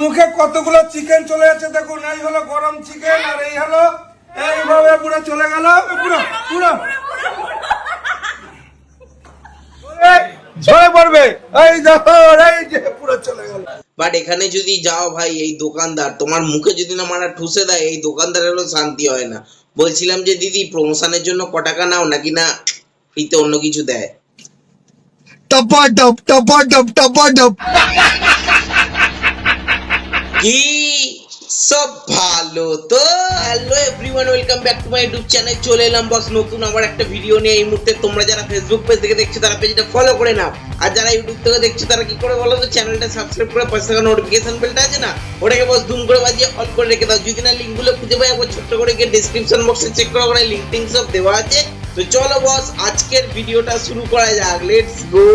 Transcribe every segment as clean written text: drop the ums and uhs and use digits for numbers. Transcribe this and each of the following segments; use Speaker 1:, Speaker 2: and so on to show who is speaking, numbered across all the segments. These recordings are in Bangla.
Speaker 1: মুখে কতগুলো চিকেন চলে যাচ্ছে দেখুন। এই হলো গরম চিকেন আর এই হলো এইভাবে পুরো চলে গেল পুরো পুরো ঝরে পড়বে। এই দেখো এই যে পুরো চলে গেল।
Speaker 2: বাট এখানে যদি যাও ভাই, এই দোকানদার তোমার মুখে যদি না মারা ঠুসে দেয়, এই দোকানদারেরও শান্তি হয় না। বলছিলাম যে দিদি প্রমোশনের জন্য ক টাকা নাও নাকি না ফ্রিতে অন্য কিছু দেয়?
Speaker 3: টপাটপ টপাটপ টপাটপ।
Speaker 2: কি সব ভালো তো? Hello everyone, welcome back to my YouTube channel. চলে এলাম বস নতুন আবার একটা ভিডিও নিয়ে। এই মুহূর্তে তোমরা যারা ফেসবুক পেজ থেকে দেখছো তারা পেজটা ফলো করে নাও, আর যারা ইউটিউব থেকে দেখছো তারা কি করে বলো তো, চ্যানেলটা সাবস্ক্রাইব করে পাশে থাকা নোটিফিকেশন বেলটা আছে না, ওটাকে বস ধুম করে বাজিয়ে অল করে রেখে দাও। যদি না লিঙ্কগুলো খুঁজে পাই একবার ছোট্ট করে গিয়ে ডেসক্রিপশন বক্সে চেক করো, ওখানে লিঙ্ক টিঙ্ক সব দেওয়া আছে। তো চলো বস আজকের ভিডিওটা শুরু করা যাক, লেটস গো।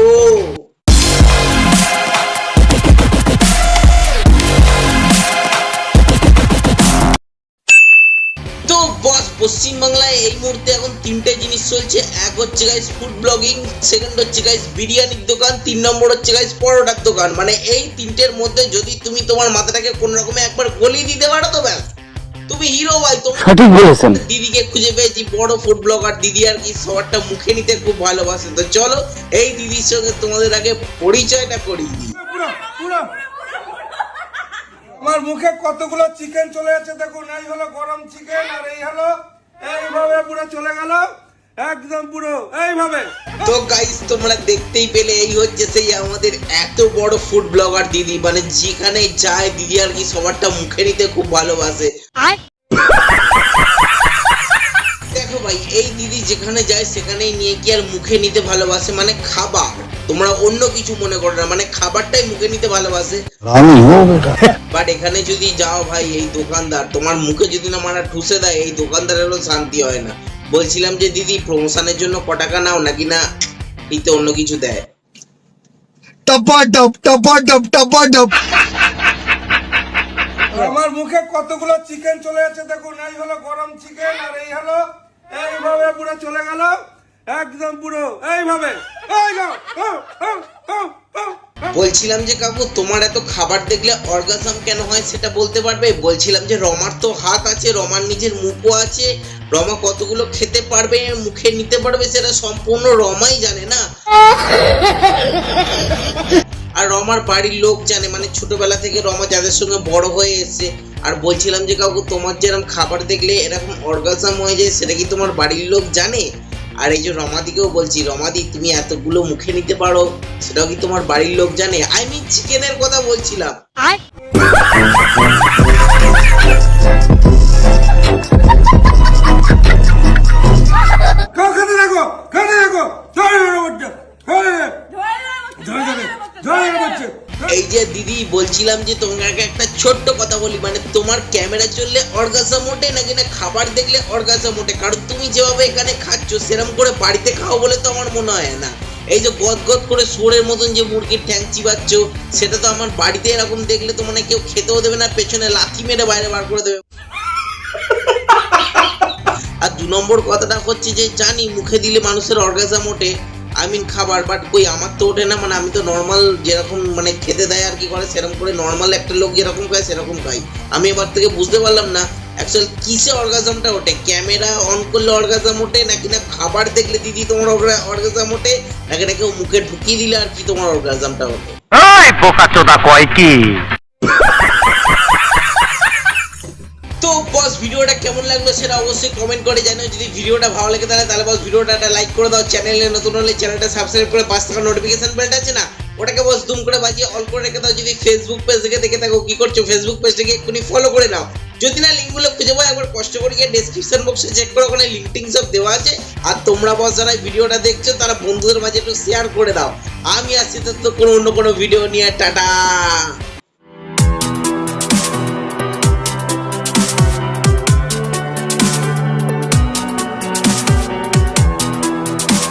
Speaker 2: তো বস পশ্চিমবাংলায় এই মুহূর্তে এখন তিনটে জিনিস চলছে। এক হচ্ছে গাইস ফুড ব্লগিং, সেকেন্ড হচ্ছে গাইস বিরিয়ানির দোকান, 3 নম্বর হচ্ছে গাইস পরোটার দোকান। মানে এই তিনটের মধ্যে যদি তুমি তোমার মাথাটাকে কোন রকমে একবার গলিয়ে দিতে পারো তো ব্যাস তুমি হিরো ভাই। তোমার
Speaker 3: সঠিক বলেছেন।
Speaker 2: দিদিকে খুঁজে পেয়েছি, বড় ফুড ব্লগার দিদি, আর কি সবারটা মুখে নিতে খুব ভালোবাসে। তো চলো এই দিদির সঙ্গে তোমাদের আগে পরিচয়টা করিয়ে দিই।
Speaker 1: পুরো পুরো আমার মুখে কতগুলো চিকেন চলে যাচ্ছে দেখুন। এই হলো গরম চিকেন আর এই হলো এইভাবে পুরো চলে গেল একদম পুরো এইভাবে।
Speaker 2: তো গাইস তোমরা দেখতেই পেলে, এই হচ্ছে সেই আমাদের এত বড় ফুড ব্লগার দিদি। মানে যেখানে যায় দিদি আর কি সবারটা মুখে নিতে খুব ভালোবাসে। দেখো ভাই, এই দিদি যেখানে যায় সেখানেই নিয়ে কি আর মুখে নিতে ভালোবাসে, মানে খাবার। তোমরা অন্য কিছু মনে করো না, মানে খাবারটাই মুখে নিতে ভালোবাসে। বাট এখানে যদি যাও ভাই, এই দোকানদার তোমার মুখে যদি না মারা ঠুসে দেয়, এই দোকানদারেরও শান্তি হয় না। বলছিলাম যে দিদি প্রমোশনের জন্য ক টাকা নাও নাকি না ফ্রিতে অন্য কিছু দেয়?
Speaker 3: টপাটপ টপাটপ টপাটপ।
Speaker 1: আমার মুখে কতগুলো চিকেন চলে যাচ্ছে দেখুন। এই হলো গরম চিকেন আর এই হলো এইভাবে পুরো চলে গেল একদম পুরো এইভাবে।
Speaker 2: বলছিলাম যে কাকু তোমার এত খাবার দেখলে অর্গাজম কেন হয় সেটা বলতে পারবে? বলছিলাম যে রমার তো হাত আছে, রমার নিজের মুখও আছে, রমা কতগুলো খেতে পারবে, মুখে নিতে পারবে সেটা সম্পূর্ণ রমাই জানে না, আর রমার বাড়ির লোক জানে। মানে ছোটবেলা থেকে রমা যাদের সঙ্গে বড় হয়ে এসেছে। আর বলছিলাম যে কাকু তোমার যেরকম খাবার দেখলে এরকম অর্গাজম হয়ে যায় সেটা কি তোমার বাড়ির লোক জানে? আর এই যে রমাদিকেও বলছি, রমাদি তুমি এতগুলো মুখে নিতে পারো সেটাও কি তোমার বাড়ির লোক জানে? আই মিন চিকেনের কথা বলছিলাম। এই যে দিদি বলছিলাম যে তোমাকে একটা ছোট্ট কথা বলি, মানে তোমার ক্যামেরা চললে অর্গাজম ওঠে নাকি না খাবার দেখলে অর্গাজম ওঠে? কারণ তুমি যেভাবে এখানে খাচ্ছ সেরকম করে বাড়িতে খাও বলে তো আমার মনে হয় না। এই যে গদ গদ করে সোরের মতন যে মুরগির ঠ্যাং চিবাচ্ছ, সেটা তো আমার বাড়িতে এরকম দেখলে তো মানে কেউ খেতেও দেবে না, পেছনে লাথি মেরে বাইরে বার করে দেবে। আর 2 নম্বর কথাটা হচ্ছে যে জানি মুখে দিলে মানুষের অর্গাজম ওঠে, আই মিন খাবার, বাট কই আমার তো ওঠে না। মানে আমি তো নর্মাল যেরকম মানে খেতে দেয় আর কি করে সেরকম করে নর্মাল একটা লোক যেরকম খায় সেরকম খাই। আমি এবার থেকে বুঝতে পারলাম না অ্যাকচুয়াল কিসে অর্গাজমটা ওঠে। ক্যামেরা অন করলে অর্গাজম ওঠে নাকি না খাবার দেখলে দিদি তোমার অর্গাজম ওঠে, নাকি না কেউ মুখে ঢুকিয়ে দিলে আর কি তোমার অর্গাজমটা ওঠে?
Speaker 3: ওই বোকাচোদা কয় কি?
Speaker 2: তো বস ভিডিওটা কেমন লাগলো সেটা অবশ্যই কমেন্ট করে জানিও। যদি ভিডিওটা ভালো লাগে তাহলে বস ভিডিওটা একটা লাইক করে দাও। চ্যানেলে নতুন হলে চ্যানেলটা সাবস্ক্রাইব করে পাশে থাকা নোটিফিকেশন বেলটা আছে না, ওটাকে বস দুম করে বাজিয়ে অল করে রেখে দাও। যদি ফেসবুক পেজ থেকে দেখে থাকো কি করছো, ফেসবুক পেজটাকে এক্ষুনি ফলো করে নাও। যদি না লিঙ্কগুলো খুঁজে পাও একবার কষ্ট করে গিয়ে ডেসক্রিপশন বক্সে চেক করো, ওখানে লিঙ্ক টিঙ্ক সব দেওয়া আছে। আর তোমরা বস যারা ভিডিওটা দেখছো তারা বন্ধুদের মাঝে একটু শেয়ার করে দাও। আমি আসছি তো কোনো অন্য কোনো ভিডিও নিয়ে, টাটা।